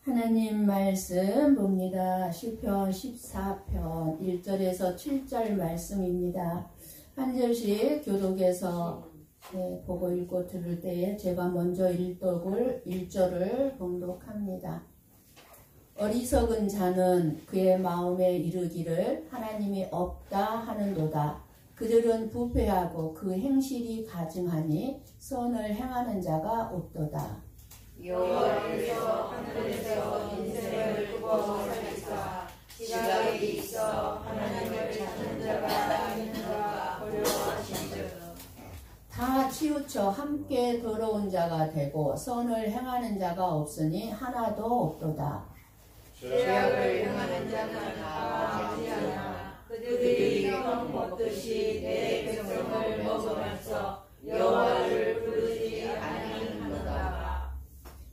하나님 말씀 봅니다. 시편 14편 1절에서 7절 말씀입니다. 한 절씩 교독에서 보고 읽고 들을 때에 제가 먼저 1절을 봉독합니다. 어리석은 자는 그의 마음에 이르기를 하나님이 없다 하는도다. 그들은 부패하고 그 행실이 가증하니 선을 행하는 자가 없도다. 여호와께서 하늘에서 인생을 두고 살리사 지각이 있어 하나님을 찾는 자가 있는가 어려워하신즉 다 치우쳐 함께 더러운 자가 되고 선을 행하는 자가 없으니 하나도 없도다. 죄악을 행하는 자는 다 아니하나 그들이 형 먹듯이 내 백성을 먹으면서 여호와를 부르지 아니하는도다.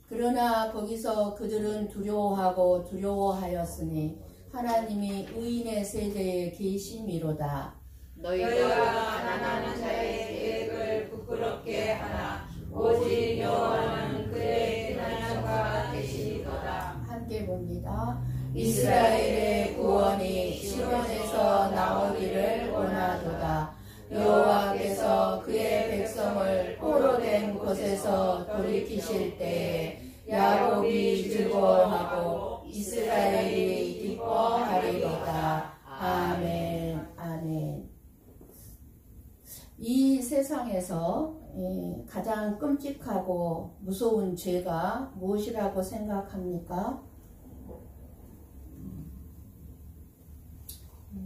그러나 거기서 그들은 두려워하였으니 하나님이 의인의 세대에 계심이로다. 너희가 가난한 자의 계획을 부끄럽게 하나 오직 여호와는 그의 피난처가 되시리로다. 함께 봅니다. 이스라엘의 구원이 시온에서 나오기를 원하도다. 여호와께서 그의 백성을 포로된 곳에서 돌이키실 때에 야곱이 즐거워하고 이스라엘이 기뻐하리로다. 아멘. 아멘. 이 세상에서 가장 끔찍하고 무서운 죄가 무엇이라고 생각합니까?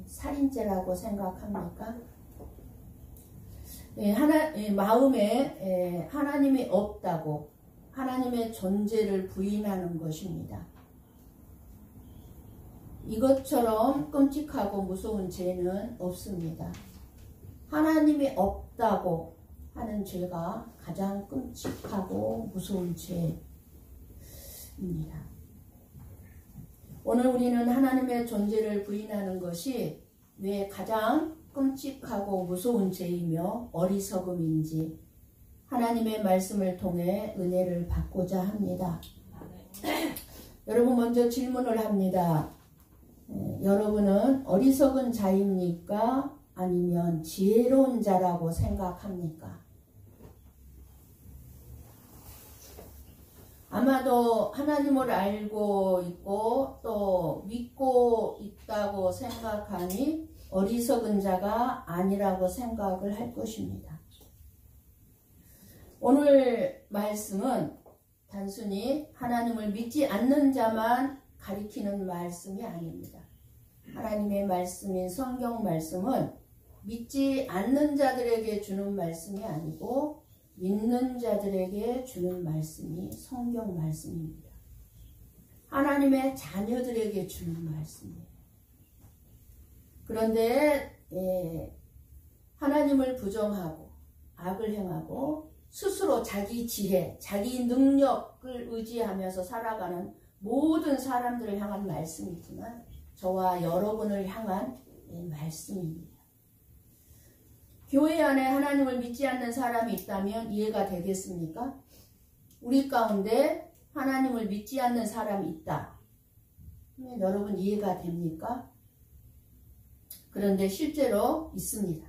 살인죄라고 생각합니까? 마음에 하나님이 없다고 하나님의 존재를 부인하는 것입니다. 이것처럼 끔찍하고 무서운 죄는 없습니다. 하나님이 없다고 하는 죄가 가장 끔찍하고 무서운 죄입니다. 오늘 우리는 하나님의 존재를 부인하는 것이 왜 가장 끔찍하고 무서운 죄이며 어리석음인지 하나님의 말씀을 통해 은혜를 받고자 합니다. 여러분 먼저 질문을 합니다. 여러분은 어리석은 자입니까? 아니면 지혜로운 자라고 생각합니까? 아마도 하나님을 알고 있고 또 믿고 있다고 생각하니 어리석은 자가 아니라고 생각을 할 것입니다. 오늘 말씀은 단순히 하나님을 믿지 않는 자만 가리키는 말씀이 아닙니다. 하나님의 말씀인 성경 말씀은 믿지 않는 자들에게 주는 말씀이 아니고 믿는 자들에게 주는 말씀이 성경 말씀입니다. 하나님의 자녀들에게 주는 말씀이에요. 그런데 하나님을 부정하고 악을 행하고 스스로 자기 지혜, 자기 능력을 의지하면서 살아가는 모든 사람들을 향한 말씀이지만 저와 여러분을 향한 말씀입니다. 교회 안에 하나님을 믿지 않는 사람이 있다면 이해가 되겠습니까? 우리 가운데 하나님을 믿지 않는 사람이 있다. 여러분 이해가 됩니까? 그런데 실제로 있습니다.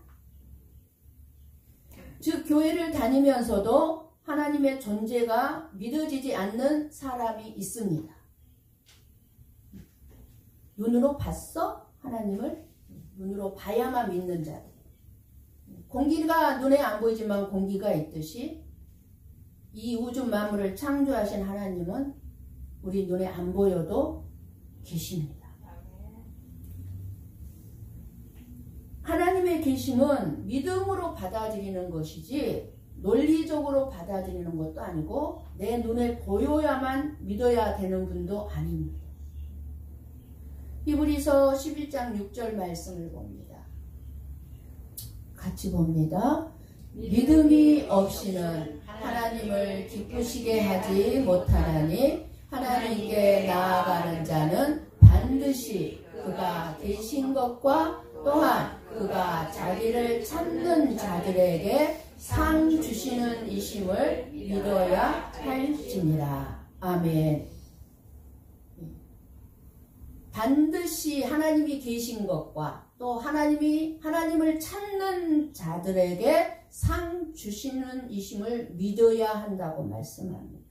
즉 교회를 다니면서도 하나님의 존재가 믿어지지 않는 사람이 있습니다. 눈으로 봤어? 하나님을 눈으로 봐야만 믿는 자들. 공기가 눈에 안 보이지만 공기가 있듯이 이 우주 만물을 창조하신 하나님은 우리 눈에 안 보여도 계십니다. 하나님의 계심은 믿음으로 받아들이는 것이지 논리적으로 받아들이는 것도 아니고 내 눈에 보여야만 믿어야 되는 분도 아닙니다. 히브리서 11장 6절 말씀을 봅니다. 같이 봅니다. 믿음이 없이는 하나님을 기쁘시게 하지 못하나니 하나님께 나아가는 자는 반드시 그가 계신 것과 또한 그가 자기를 찾는 자들에게 상 주시는 이심을 믿어야 할지니라. 아멘. 반드시 하나님이 계신 것과 또 하나님을 찾는 자들에게 상 주시는 이심을 믿어야 한다고 말씀합니다.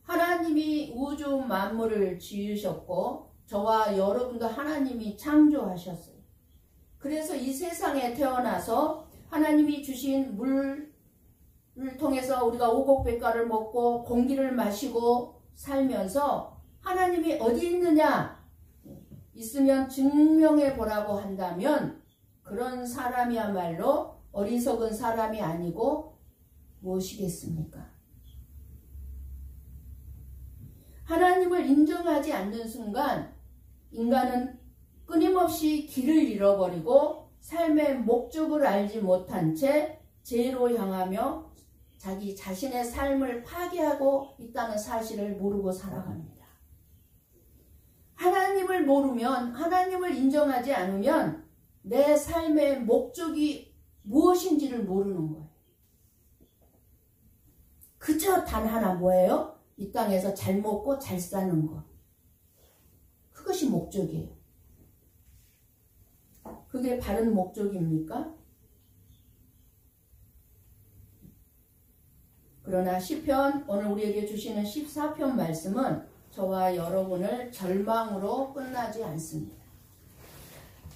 하나님이 우주 만물을 지으셨고 저와 여러분도 하나님이 창조하셨어요. 그래서 이 세상에 태어나서 하나님이 주신 물을 통해서 우리가 오곡백과를 먹고 공기를 마시고 살면서 하나님이 어디 있느냐? 있으면 증명해 보라고 한다면 그런 사람이야말로 어리석은 사람이 아니고 무엇이겠습니까? 하나님을 인정하지 않는 순간 인간은 끊임없이 길을 잃어버리고 삶의 목적을 알지 못한 채 죄로 향하며 자기 자신의 삶을 파괴하고 있다는 사실을 모르고 살아갑니다. 하나님을 모르면, 하나님을 인정하지 않으면 내 삶의 목적이 무엇인지를 모르는 거예요. 그저 단 하나 뭐예요? 이 땅에서 잘 먹고 잘 사는 것. 그것이 목적이에요. 그게 바른 목적입니까? 그러나 시편, 오늘 우리에게 주시는 14편 말씀은 저와 여러분을 절망으로 끝나지 않습니다.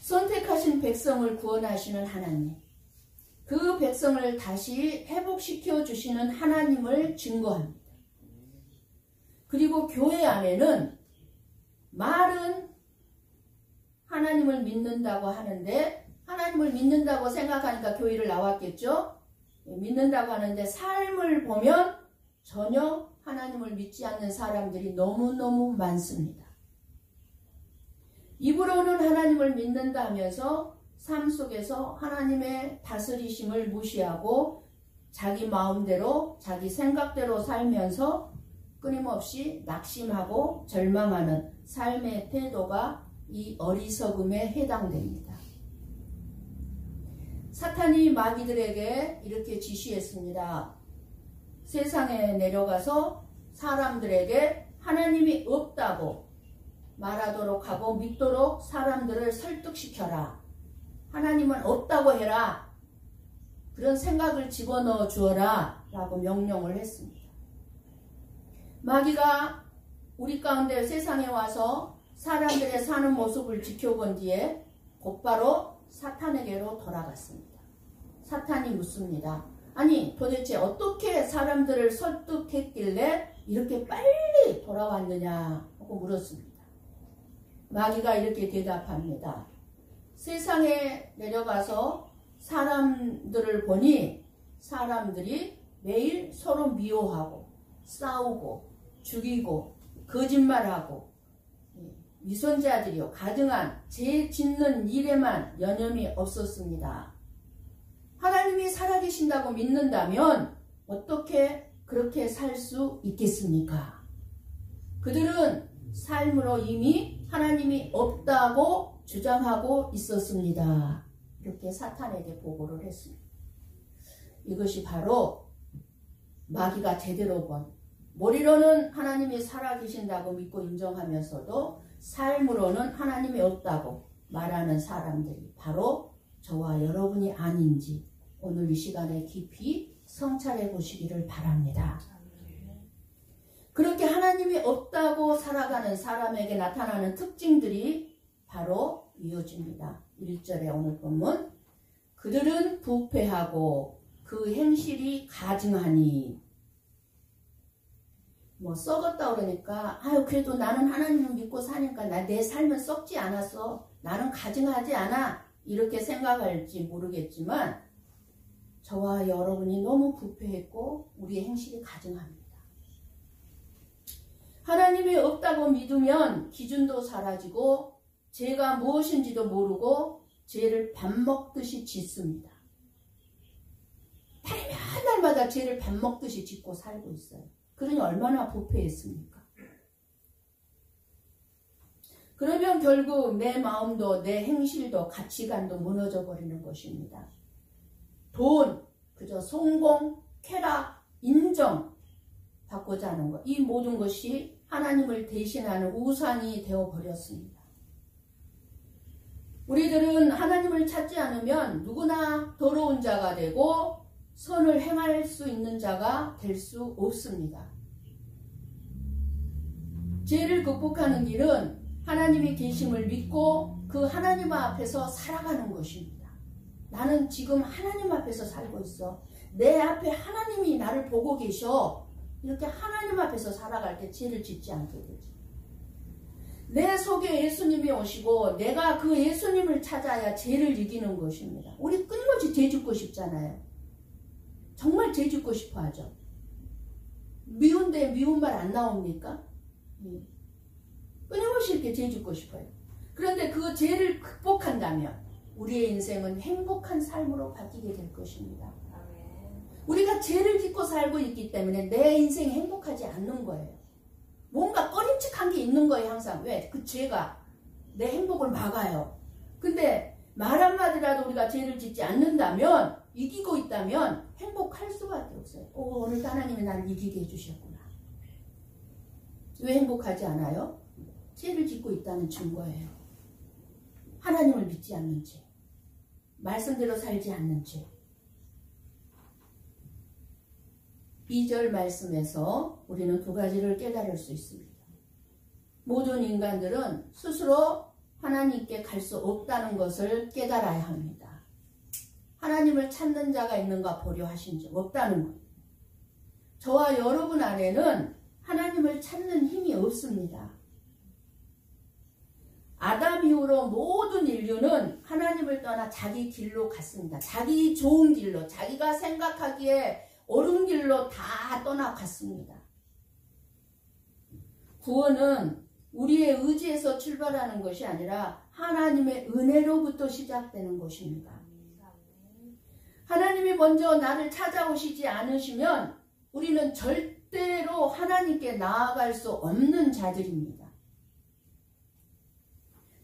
선택하신 백성을 구원하시는 하나님, 그 백성을 다시 회복시켜 주시는 하나님을 증거합니다. 그리고 교회 안에는 말은 하나님을 믿는다고 하는데, 하나님을 믿는다고 생각하니까 교회를 나왔겠죠? 믿는다고 하는데 삶을 보면 전혀 하나님을 믿지 않는 사람들이 너무너무 많습니다. 입으로는 하나님을 믿는다 하면서 삶 속에서 하나님의 다스리심을 무시하고 자기 마음대로 자기 생각대로 살면서 끊임없이 낙심하고 절망하는 삶의 태도가 이 어리석음에 해당됩니다. 사탄이 마귀들에게 이렇게 지시했습니다. 세상에 내려가서 사람들에게 하나님이 없다고 말하도록 하고 믿도록 사람들을 설득시켜라. 하나님은 없다고 해라. 그런 생각을 집어넣어 주어라 라고 명령을 했습니다. 마귀가 우리 가운데 세상에 와서 사람들의 사는 모습을 지켜본 뒤에 곧바로 사탄에게로 돌아갔습니다. 사탄이 묻습니다. 아니 도대체 어떻게 사람들을 설득했길래 이렇게 빨리 돌아왔느냐 하고 물었습니다. 마귀가 이렇게 대답합니다. 세상에 내려가서 사람들을 보니 사람들이 매일 서로 미워하고 싸우고 죽이고 거짓말하고 위선자들이요 가증한 죄 짓는 일에만 여념이 없었습니다. 하나님이 살아계신다고 믿는다면 어떻게 그렇게 살 수 있겠습니까? 그들은 삶으로 이미 하나님이 없다고 주장하고 있었습니다. 이렇게 사탄에게 보고를 했습니다. 이것이 바로 마귀가 제대로 본, 머리로는 하나님이 살아계신다고 믿고 인정하면서도 삶으로는 하나님이 없다고 말하는 사람들이 바로 저와 여러분이 아닌지 오늘 이 시간에 깊이 성찰해 보시기를 바랍니다. 그렇게 하나님이 없다고 살아가는 사람에게 나타나는 특징들이 바로 이어집니다. 1절에 오늘 본문, 그들은 부패하고 그 행실이 가증하니, 썩었다 그러니까 아유 그래도 나는 하나님을 믿고 사니까 내 삶은 썩지 않았어, 나는 가증하지 않아, 이렇게 생각할지 모르겠지만 저와 여러분이 너무 부패했고 우리의 행실이 가증합니다. 하나님이 없다고 믿으면 기준도 사라지고 죄가 무엇인지도 모르고 죄를 밥 먹듯이 짓습니다. 날마다 죄를 밥 먹듯이 짓고 살고 있어요. 그러니 얼마나 부패했습니까? 그러면 결국 내 마음도 내 행실도 가치관도 무너져 버리는 것입니다. 돈, 그저 성공, 쾌락, 인정 받고자 하는 것, 이 모든 것이 하나님을 대신하는 우상이 되어버렸습니다. 우리들은 하나님을 찾지 않으면 누구나 더러운 자가 되고 선을 행할 수 있는 자가 될 수 없습니다. 죄를 극복하는 길은 하나님의 계심을 믿고 그 하나님 앞에서 살아가는 것입니다. 나는 지금 하나님 앞에서 살고 있어. 내 앞에 하나님이 나를 보고 계셔. 이렇게 하나님 앞에서 살아갈 때 죄를 짓지 않게 되지. 내 속에 예수님이 오시고 내가 그 예수님을 찾아야 죄를 이기는 것입니다. 우리 끊임없이 죄 짓고 싶잖아요. 정말 죄 짓고 싶어 하죠. 미운데 미운 말 안 나옵니까? 끊임없이 이렇게 죄 짓고 싶어요. 그런데 그 죄를 극복한다면 우리의 인생은 행복한 삶으로 바뀌게 될 것입니다. 우리가 죄를 짓고 살고 있기 때문에 내 인생이 행복하지 않는 거예요. 뭔가 꺼림칙한 게 있는 거예요, 항상. 왜? 그 죄가 내 행복을 막아요. 근데 말 한마디라도 우리가 죄를 짓지 않는다면, 이기고 있다면 행복할 수밖에 없어요. 오늘 하나님이 나를 이기게 해주셨구나. 왜 행복하지 않아요? 죄를 짓고 있다는 증거예요. 하나님을 믿지 않는 죄, 말씀대로 살지 않는 죄. 2절 말씀에서 우리는 두 가지를 깨달을 수 있습니다. 모든 인간들은 스스로 하나님께 갈 수 없다는 것을 깨달아야 합니다. 하나님을 찾는 자가 있는가 보려 하신 적 없다는 것. 저와 여러분 안에는 하나님을 찾는 힘이 없습니다. 아담 이후로 모든 인류는 하나님을 떠나 자기 길로 갔습니다. 자기 좋은 길로, 자기가 생각하기에 옳은 길로 다 떠나갔습니다. 구원은 우리의 의지에서 출발하는 것이 아니라 하나님의 은혜로부터 시작되는 것입니다. 하나님이 먼저 나를 찾아오시지 않으시면 우리는 절대로 하나님께 나아갈 수 없는 자들입니다.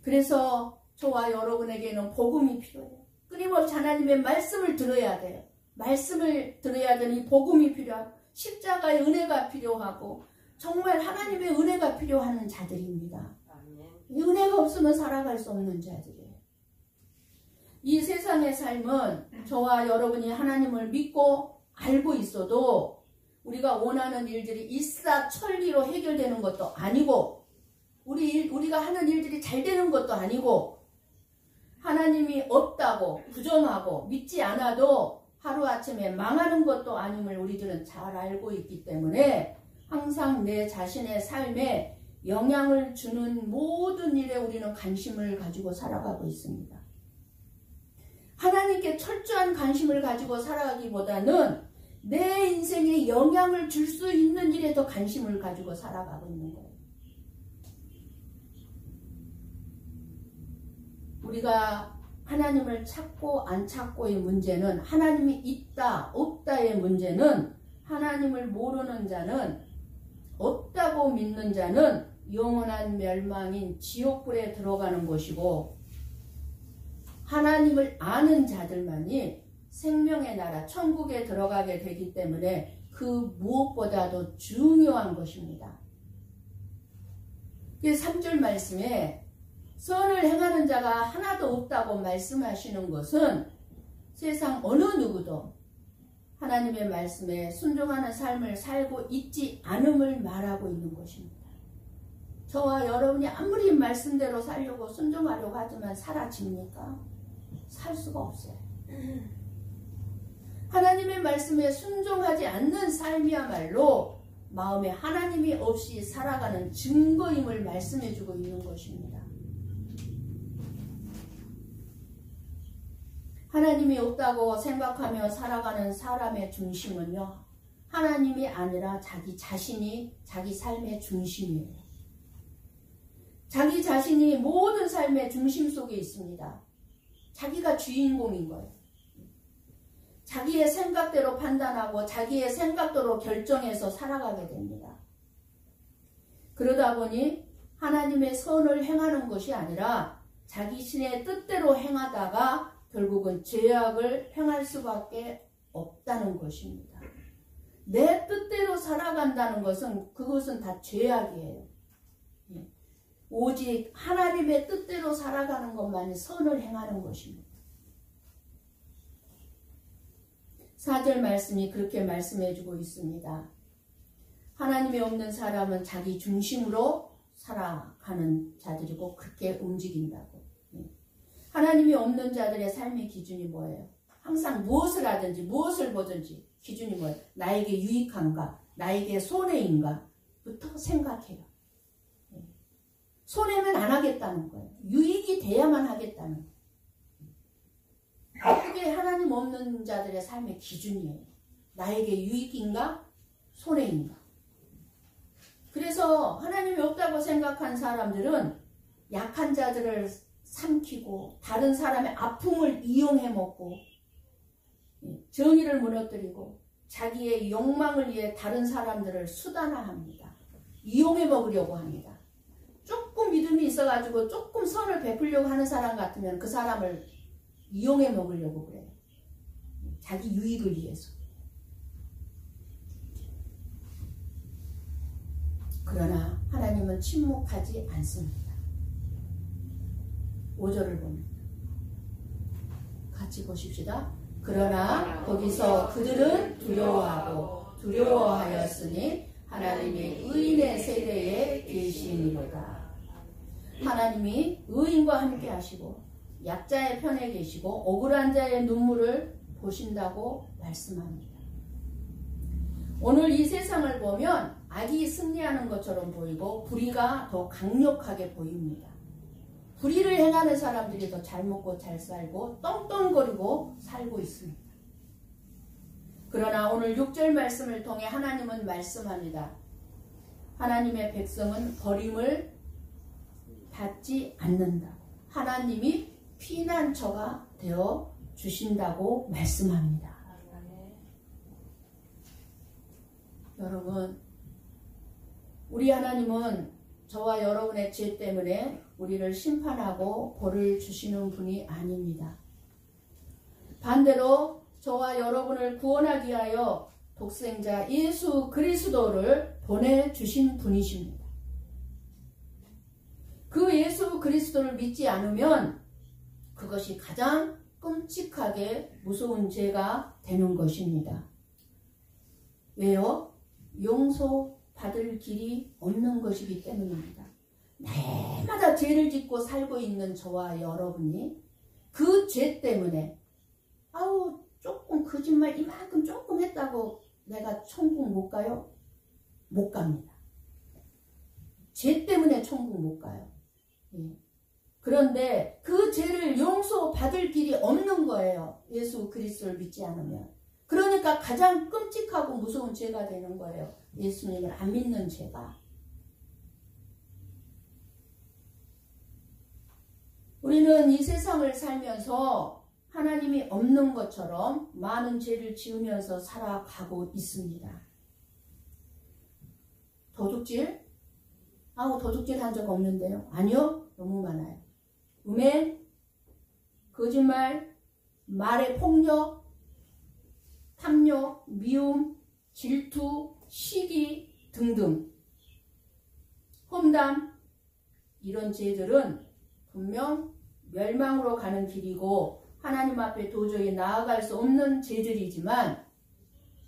그래서 저와 여러분에게는 복음이 필요해요. 끊임없이 하나님의 말씀을 들어야 돼요. 말씀을 들어야 되니 복음이 필요하고 십자가의 은혜가 필요하고 정말 하나님의 은혜가 필요한 자들입니다. 이 은혜가 없으면 살아갈 수 없는 자들이에요. 이 세상의 삶은 저와 여러분이 하나님을 믿고 알고 있어도 우리가 원하는 일들이 일사천리로 해결되는 것도 아니고 우리가 하는 일들이 잘 되는 것도 아니고 하나님이 없다고 부정하고 믿지 않아도 하루아침에 망하는 것도 아님을 우리들은 잘 알고 있기 때문에 항상 내 자신의 삶에 영향을 주는 모든 일에 우리는 관심을 가지고 살아가고 있습니다. 하나님께 철저한 관심을 가지고 살아가기보다는 내 인생에 영향을 줄 수 있는 일에 더 관심을 가지고 살아가고 있는 거예요. 우리가 하나님을 찾고 안 찾고의 문제는 하나님이 있다 없다의 문제는 하나님을 모르는 자는 없다고 믿는 자는 영원한 멸망인 지옥불에 들어가는 것이고 하나님을 아는 자들만이 생명의 나라 천국에 들어가게 되기 때문에 그 무엇보다도 중요한 것입니다. 3절 말씀에 선을 행하는 자가 하나도 없다고 말씀하시는 것은 세상 어느 누구도 하나님의 말씀에 순종하는 삶을 살고 있지 않음을 말하고 있는 것입니다. 저와 여러분이 아무리 말씀대로 살려고 순종하려고 하지만 사라집니까? 살 수가 없어요. 하나님의 말씀에 순종하지 않는 삶이야말로 마음에 하나님이 없이 살아가는 증거임을 말씀해주고 있는 것입니다. 하나님이 없다고 생각하며 살아가는 사람의 중심은요, 하나님이 아니라 자기 자신이 자기 삶의 중심이에요. 자기 자신이 모든 삶의 중심 속에 있습니다. 자기가 주인공인 거예요. 자기의 생각대로 판단하고 자기의 생각대로 결정해서 살아가게 됩니다. 그러다 보니 하나님의 선을 행하는 것이 아니라 자기 신의 뜻대로 행하다가 결국은 죄악을 행할 수밖에 없다는 것입니다. 내 뜻대로 살아간다는 것은 그것은 다 죄악이에요. 오직 하나님의 뜻대로 살아가는 것만이 선을 행하는 것입니다. 4절 말씀이 그렇게 말씀해주고 있습니다. 하나님이 없는 사람은 자기 중심으로 살아가는 자들이고 그렇게 움직인다고. 하나님이 없는 자들의 삶의 기준이 뭐예요? 항상 무엇을 하든지 무엇을 보든지 기준이 뭐예요? 나에게 유익한가? 나에게 손해인가? 부터 생각해요. 손해는 안 하겠다는 거예요. 유익이 돼야만 하겠다는 거예요. 그게 하나님 없는 자들의 삶의 기준이에요. 나에게 유익인가? 손해인가? 그래서 하나님이 없다고 생각한 사람들은 약한 자들을 삼키고 다른 사람의 아픔을 이용해 먹고 정의를 무너뜨리고 자기의 욕망을 위해 다른 사람들을 수단화합니다. 이용해 먹으려고 합니다. 조금 믿음이 있어가지고 조금 선을 베풀려고 하는 사람 같으면 그 사람을 이용해 먹으려고 그래요. 자기 유익을 위해서. 그러나 하나님은 침묵하지 않습니다. 5절을 봅니다. 같이 보십시다. 그러나 거기서 그들은 두려워하였으니 하나님이 의인의 세대에 계시니로다. 하나님이 의인과 함께 하시고 약자의 편에 계시고 억울한 자의 눈물을 보신다고 말씀합니다. 오늘 이 세상을 보면 악이 승리하는 것처럼 보이고 불의가 더 강력하게 보입니다. 불의를 행하는 사람들이 더 잘 먹고 잘 살고 떵떵거리고 살고 있습니다. 그러나 오늘 6절 말씀을 통해 하나님은 말씀합니다. 하나님의 백성은 버림을 받지 않는다. 하나님이 피난처가 되어 주신다고 말씀합니다. 여러분, 우리 하나님은 저와 여러분의 죄 때문에 우리를 심판하고 벌을 주시는 분이 아닙니다. 반대로 저와 여러분을 구원하기 위하여 독생자 예수 그리스도를 보내주신 분이십니다. 그 예수 그리스도를 믿지 않으면 그것이 가장 끔찍하게 무서운 죄가 되는 것입니다. 왜요? 용서받을 길이 없는 것이기 때문입니다. 날마다 죄를 짓고 살고 있는 저와 여러분이 그 죄 때문에 조금 거짓말 이만큼 조금 했다고 내가 천국 못 가요? 못 갑니다. 죄 때문에 천국 못 가요. 그런데 그 죄를 용서받을 길이 없는 거예요. 예수 그리스도를 믿지 않으면. 그러니까 가장 끔찍하고 무서운 죄가 되는 거예요. 예수님을 안 믿는 죄가. 우리는 이 세상을 살면서 하나님이 없는 것처럼 많은 죄를 지으면서 살아가고 있습니다. 도둑질? 도둑질 한 적 없는데요. 아니요. 너무 많아요. 음행, 거짓말, 말의 폭력, 탐욕, 미움, 질투, 시기 등등. 험담, 이런 죄들은 분명 멸망으로 가는 길이고 하나님 앞에 도저히 나아갈 수 없는 죄들이지만,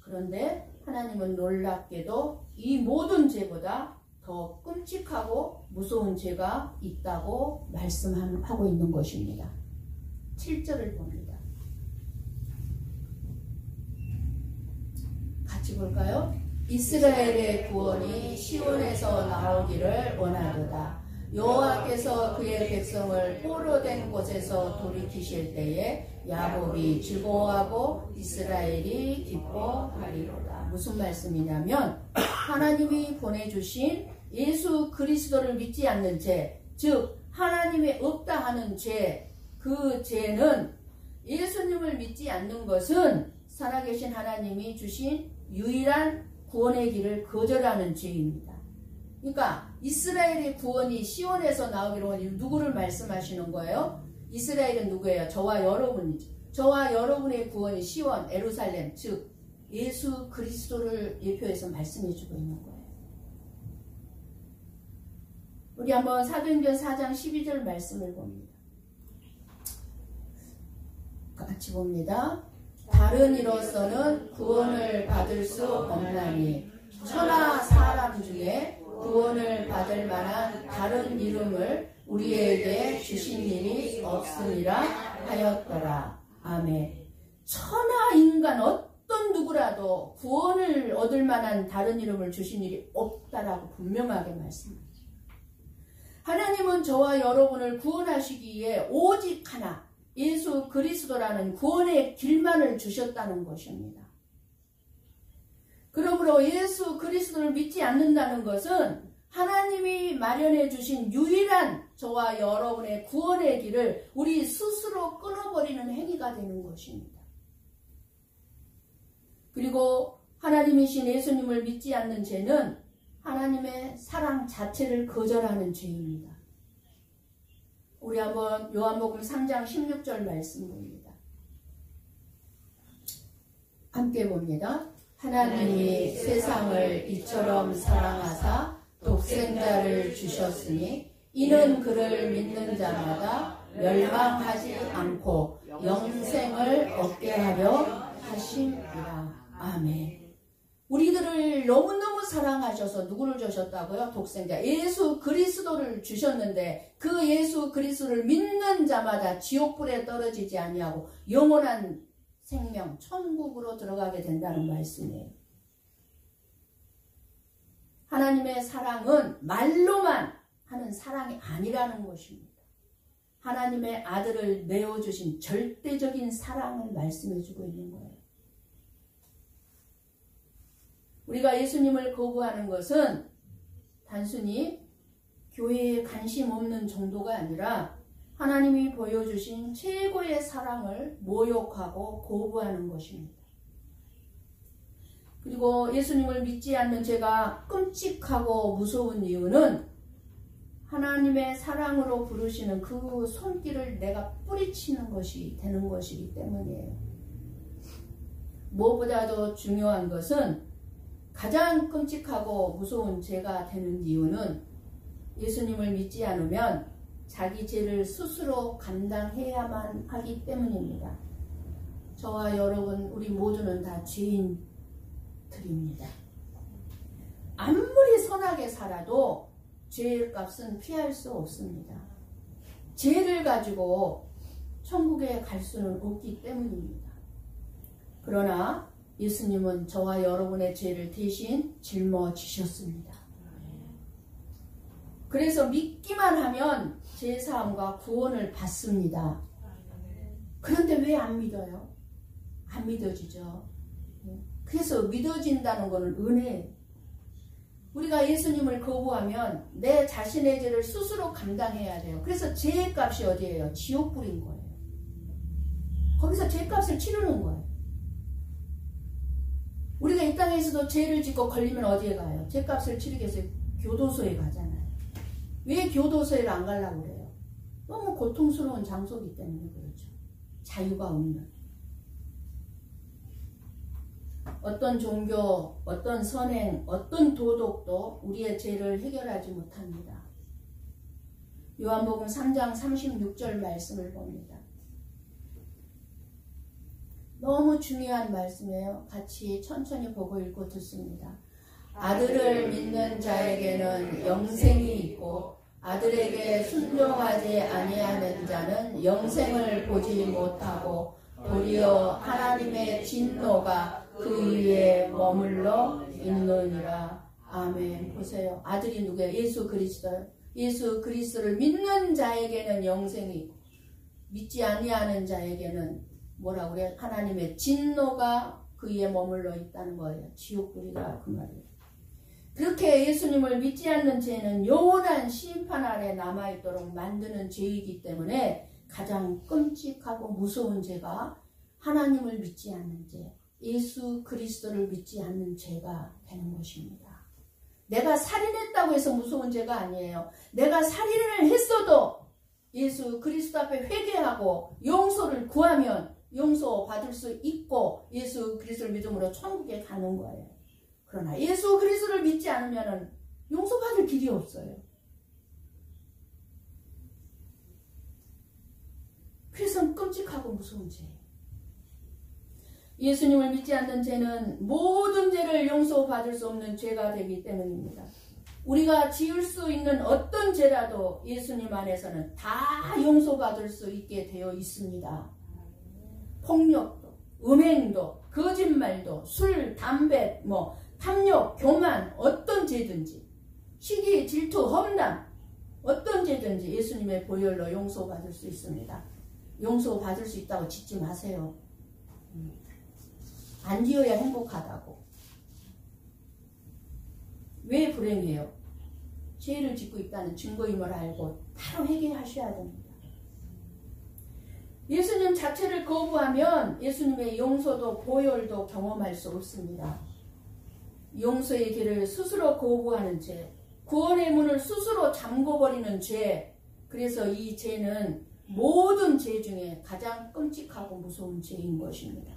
그런데 하나님은 놀랍게도 이 모든 죄보다 더 끔찍하고 무서운 죄가 있다고 말씀하고 있는 것입니다. 7절을 봅니다. 같이 볼까요? 이스라엘의 구원이 시온에서 나오기를 원하도다. 여호와께서 그의 백성을 포로된 곳에서 돌이키실 때에 야곱이 즐거워하고 이스라엘이 기뻐하리로다. 무슨 말씀이냐면 하나님이 보내주신 예수 그리스도를 믿지 않는 죄, 즉 하나님이 없다 하는 죄, 그 죄는 예수님을 믿지 않는 것은 살아계신 하나님이 주신 유일한 구원의 길을 거절하는 죄입니다. 그러니까 이스라엘의 구원이 시온에서 나오기로 하니 누구를 말씀하시는 거예요? 이스라엘은 누구예요? 저와 여러분이죠. 저와 여러분의 구원이 시온, 예루살렘, 즉 예수 그리스도를 예표해서 말씀해 주고 있는 거예요. 우리 한번 사도행전 4장 12절 말씀을 봅니다. 같이 봅니다. 다른 이로서는 구원을 받을 수 없나니 천하 사람 중에 구원을 받을 만한 다른 이름을 우리에게 주신 일이 없으리라 하였더라. 아멘. 천하 인간 어떤 누구라도 구원을 얻을 만한 다른 이름을 주신 일이 없다라고 분명하게 말씀합니다. 하나님은 저와 여러분을 구원하시기에 오직 하나 예수 그리스도라는 구원의 길만을 주셨다는 것입니다. 그러므로 예수 그리스도를 믿지 않는다는 것은 하나님이 마련해 주신 유일한 저와 여러분의 구원의 길을 우리 스스로 끊어버리는 행위가 되는 것입니다. 그리고 하나님이신 예수님을 믿지 않는 죄는 하나님의 사랑 자체를 거절하는 죄입니다. 우리 한번 요한복음 3장 16절 말씀 봅니다. 함께 봅니다. 하나님이 세상을 이처럼 사랑하사 독생자를 주셨으니 이는 그를 믿는 자마다 멸망하지 않고 영생을 얻게 하려 하심이라. 아멘. 우리들을 너무너무 사랑하셔서 누구를 주셨다고요? 독생자 예수 그리스도를 주셨는데 그 예수 그리스도를 믿는 자마다 지옥불에 떨어지지 아니하고 영원한 생명 천국으로 들어가게 된다는 말씀이에요. 하나님의 사랑은 말로만 하는 사랑이 아니라는 것입니다. 하나님의 아들을 내어주신 절대적인 사랑을 말씀해주고 있는 거예요. 우리가 예수님을 거부하는 것은 단순히 교회에 관심 없는 정도가 아니라 하나님이 보여주신 최고의 사랑을 모욕하고 거부하는 것입니다. 그리고 예수님을 믿지 않는 죄가 끔찍하고 무서운 이유는 하나님의 사랑으로 부르시는 그 손길을 내가 뿌리치는 것이 되는 것이기 때문이에요. 무엇보다도 중요한 것은 가장 끔찍하고 무서운 죄가 되는 이유는 예수님을 믿지 않으면 자기 죄를 스스로 감당해야만 하기 때문입니다. 저와 여러분 우리 모두는 다 죄인들입니다. 아무리 선하게 살아도 죄의 값은 피할 수 없습니다. 죄를 가지고 천국에 갈 수는 없기 때문입니다. 그러나 예수님은 저와 여러분의 죄를 대신 짊어지셨습니다. 그래서 믿기만 하면 죄사함과 구원을 받습니다. 그런데 왜 안 믿어요? 안 믿어지죠. 그래서 믿어진다는 것은 은혜예요. 우리가 예수님을 거부하면 내 자신의 죄를 스스로 감당해야 돼요. 그래서 죄의 값이 어디예요? 지옥불인 거예요. 거기서 죄값을 치르는 거예요. 우리가 이 땅에서도 죄를 짓고 걸리면 어디에 가요? 죄값을 치르기 위해서 교도소에 가잖아요. 왜 교도소에 안 가려고 그래요? 너무 고통스러운 장소이기 때문에 그렇죠. 자유가 없는. 어떤 종교, 어떤 선행, 어떤 도덕도 우리의 죄를 해결하지 못합니다. 요한복음 3장 36절 말씀을 봅니다. 너무 중요한 말씀이에요. 같이 천천히 보고 읽고 듣습니다. 아들을 믿는 자에게는 영생이 있고 아들에게 순종하지 아니하는 자는 영생을 보지 못하고 도리어 하나님의 진노가 그 위에 머물러 있느니라. 아멘. 보세요. 아들이 누구예요? 예수 그리스도요. 예수 그리스도를 믿는 자에게는 영생이 있고 믿지 아니하는 자에게는 뭐라고 그래요? 하나님의 진노가 그 위에 머물러 있다는 거예요. 지옥불이다 그 말이에요. 그렇게 예수님을 믿지 않는 죄는 영원한 심판 아래 남아있도록 만드는 죄이기 때문에 가장 끔찍하고 무서운 죄가 하나님을 믿지 않는 죄, 예수 그리스도를 믿지 않는 죄가 되는 것입니다. 내가 살인했다고 해서 무서운 죄가 아니에요. 내가 살인을 했어도 예수 그리스도 앞에 회개하고 용서를 구하면 용서받을 수 있고 예수 그리스도를 믿음으로 천국에 가는 거예요. 그러나 예수 그리스도를 믿지 않으면 용서받을 길이 없어요. 그래서 끔찍하고 무서운 죄. 예수님을 믿지 않는 죄는 모든 죄를 용서받을 수 없는 죄가 되기 때문입니다. 우리가 지을 수 있는 어떤 죄라도 예수님 안에서는 다 용서받을 수 있게 되어 있습니다. 폭력도, 음행도, 거짓말도, 술, 담배, 탐욕, 교만, 어떤 죄든지, 시기, 질투, 험담, 어떤 죄든지 예수님의 보혈로 용서받을 수 있습니다. 용서받을 수 있다고 짓지 마세요. 안 지어야 행복하다고. 왜 불행해요? 죄를 짓고 있다는 증거임을 알고 바로 회개하셔야 됩니다. 예수님 자체를 거부하면 예수님의 용서도 보혈도 경험할 수 없습니다. 용서의 길을 스스로 거부하는 죄, 구원의 문을 스스로 잠궈버리는 죄, 그래서 이 죄는 모든 죄 중에 가장 끔찍하고 무서운 죄인 것입니다.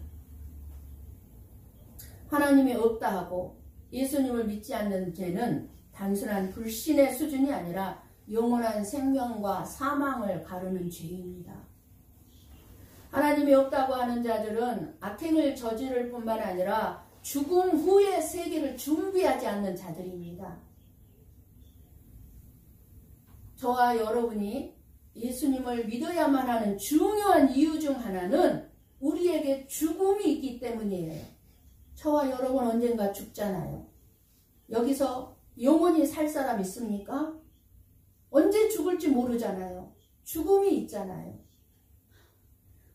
하나님이 없다 하고 예수님을 믿지 않는 죄는 단순한 불신의 수준이 아니라 영원한 생명과 사망을 가르는 죄입니다. 하나님이 없다고 하는 자들은 악행을 저지를 뿐만 아니라 죽음 후의 세계를 준비하지 않는 자들입니다. 저와 여러분이 예수님을 믿어야만 하는 중요한 이유 중 하나는 우리에게 죽음이 있기 때문이에요. 저와 여러분 언젠가 죽잖아요. 여기서 영원히 살 사람 있습니까? 언제 죽을지 모르잖아요. 죽음이 있잖아요.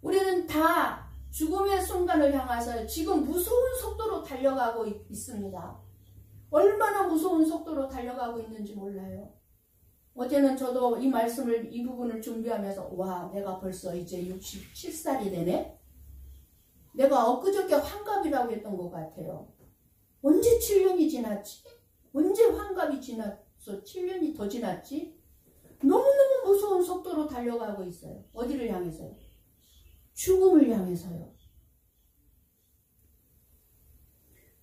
우리는 다 죽음의 순간을 향해서 지금 무서운 속도로 달려가고 있습니다. 얼마나 무서운 속도로 달려가고 있는지 몰라요. 어제는 저도 이 부분을 준비하면서 와, 내가 벌써 이제 67살이 되네? 내가 엊그저께 환갑이라고 했던 것 같아요. 언제 7년이 지났지? 언제 환갑이 지났어? 7년이 더 지났지? 너무너무 무서운 속도로 달려가고 있어요. 어디를 향해서요? 죽음을 향해서요.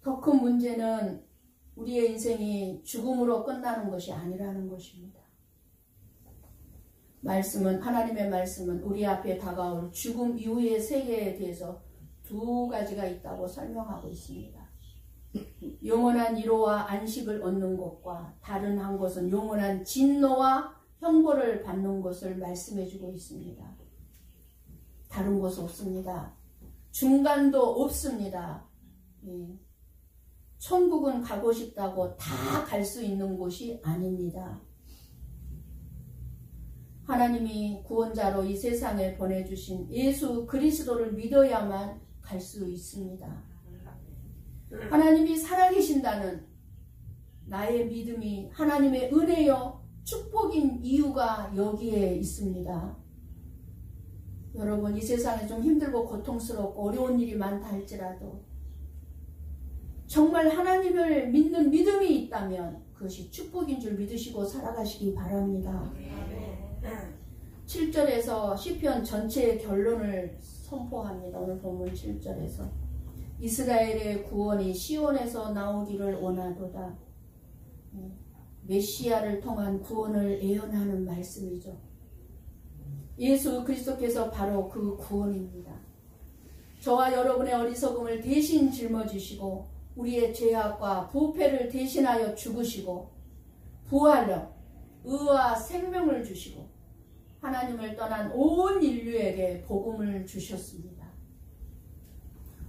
더 큰 문제는 우리의 인생이 죽음으로 끝나는 것이 아니라는 것입니다. 하나님의 말씀은 우리 앞에 다가올 죽음 이후의 세계에 대해서 두 가지가 있다고 설명하고 있습니다. 영원한 위로와 안식을 얻는 것과 다른 한 곳은 영원한 진노와 형벌을 받는 것을 말씀해주고 있습니다. 다른 곳 없습니다. 중간도 없습니다. 천국은 가고 싶다고 다 갈 수 있는 곳이 아닙니다. 하나님이 구원자로 이 세상에 보내주신 예수 그리스도를 믿어야만 갈 수 있습니다. 하나님이 살아계신다는 나의 믿음이 하나님의 은혜요 축복인 이유가 여기에 있습니다. 여러분, 이 세상에 좀 힘들고 고통스럽고 어려운 일이 많다 할지라도 정말 하나님을 믿는 믿음이 있다면 그것이 축복인 줄 믿으시고 살아가시기 바랍니다. 7절에서 시편 전체의 결론을 선포합니다. 오늘 본문 7절에서 이스라엘의 구원이 시온에서 나오기를 원하도다. 메시아를 통한 구원을 예언하는 말씀이죠. 예수 그리스도께서 바로 그 구원입니다. 저와 여러분의 어리석음을 대신 짊어지시고 우리의 죄악과 부패를 대신하여 죽으시고 부활력, 의와 생명을 주시고 하나님을 떠난 온 인류에게 복음을 주셨습니다.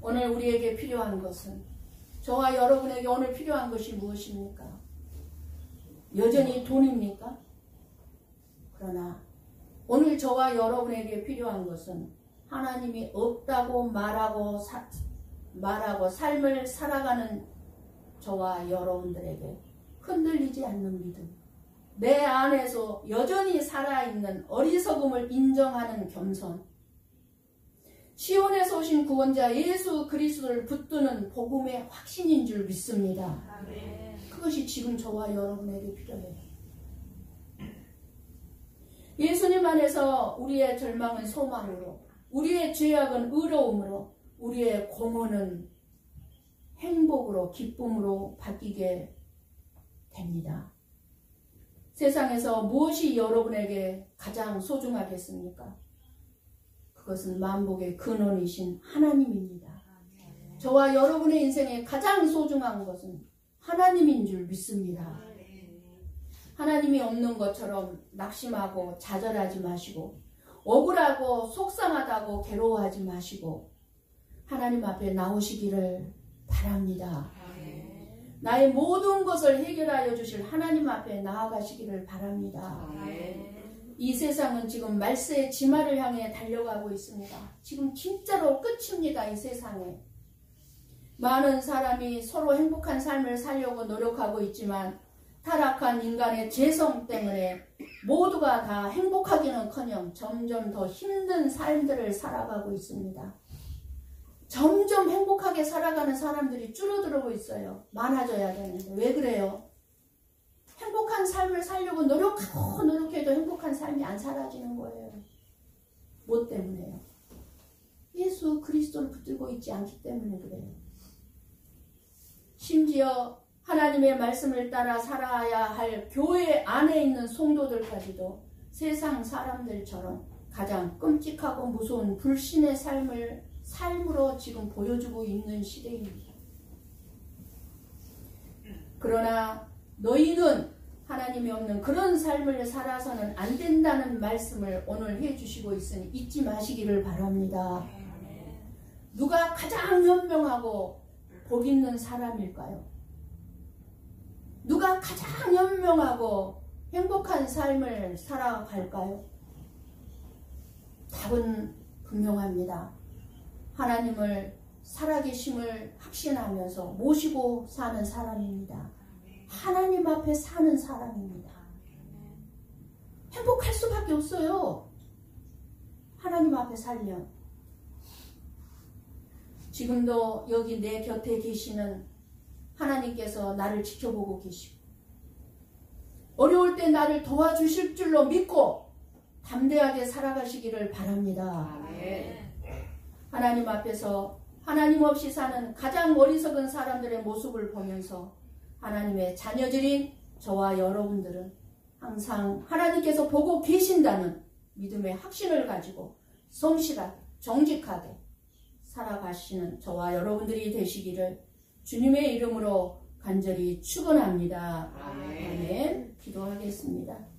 오늘 우리에게 필요한 것은, 저와 여러분에게 오늘 필요한 것이 무엇입니까? 여전히 돈입니까? 그러나 오늘 저와 여러분에게 필요한 것은 하나님이 없다고 말하고 삶을 살아가는 저와 여러분들에게 흔들리지 않는 믿음, 내 안에서 여전히 살아있는 어리석음을 인정하는 겸손, 시온에서 오신 구원자 예수 그리스도를 붙드는 복음의 확신인 줄 믿습니다. 아멘. 그것이 지금 저와 여러분에게 필요해요. 예수님 안에서 우리의 절망은 소망으로, 우리의 죄악은 의로움으로, 우리의 공헌은 행복으로, 기쁨으로 바뀌게 됩니다. 세상에서 무엇이 여러분에게 가장 소중하겠습니까? 그것은 만복의 근원이신 하나님입니다. 저와 여러분의 인생에 가장 소중한 것은 하나님인 줄 믿습니다. 하나님이 없는 것처럼 낙심하고 좌절하지 마시고, 억울하고 속상하다고 괴로워하지 마시고, 하나님 앞에 나오시기를 바랍니다. 나의 모든 것을 해결하여 주실 하나님 앞에 나아가시기를 바랍니다. 이 세상은 지금 말세의 지마를 향해 달려가고 있습니다. 지금 진짜로 끝입니다. 이 세상에 많은 사람이 서로 행복한 삶을 살려고 노력하고 있지만, 타락한 인간의 죄성 때문에 모두가 다 행복하기는커녕 점점 더 힘든 삶들을 살아가고 있습니다. 점점 행복하게 살아가는 사람들이 줄어들고 있어요. 많아져야 되는데 왜 그래요? 행복한 삶을 살려고 노력해도 행복한 삶이 안 사라지는 거예요. 뭐 때문에요? 예수 그리스도를 붙들고 있지 않기 때문에 그래요. 심지어 하나님의 말씀을 따라 살아야 할 교회 안에 있는 성도들까지도 세상 사람들처럼 가장 끔찍하고 무서운 불신의 삶으로 지금 보여주고 있는 시대입니다. 그러나 너희는 하나님이 없는 그런 삶을 살아서는 안 된다는 말씀을 오늘 해주시고 있으니 잊지 마시기를 바랍니다. 누가 가장 현명하고 복 있는 사람일까요? 누가 가장 현명하고 행복한 삶을 살아갈까요? 답은 분명합니다. 하나님을 살아계심을 확신하면서 모시고 사는 사람입니다. 하나님 앞에 사는 사람입니다. 행복할 수밖에 없어요. 하나님 앞에 살면. 지금도 여기 내 곁에 계시는 하나님께서 나를 지켜보고 계시고, 어려울 때 나를 도와주실 줄로 믿고 담대하게 살아가시기를 바랍니다. 하나님 앞에서 하나님 없이 사는 가장 어리석은 사람들의 모습을 보면서 하나님의 자녀들인 저와 여러분들은 항상 하나님께서 보고 계신다는 믿음의 확신을 가지고 성실하게 정직하게 살아가시는 저와 여러분들이 되시기를 주님의 이름으로 간절히 축원합니다. 아멘. 기도하겠습니다.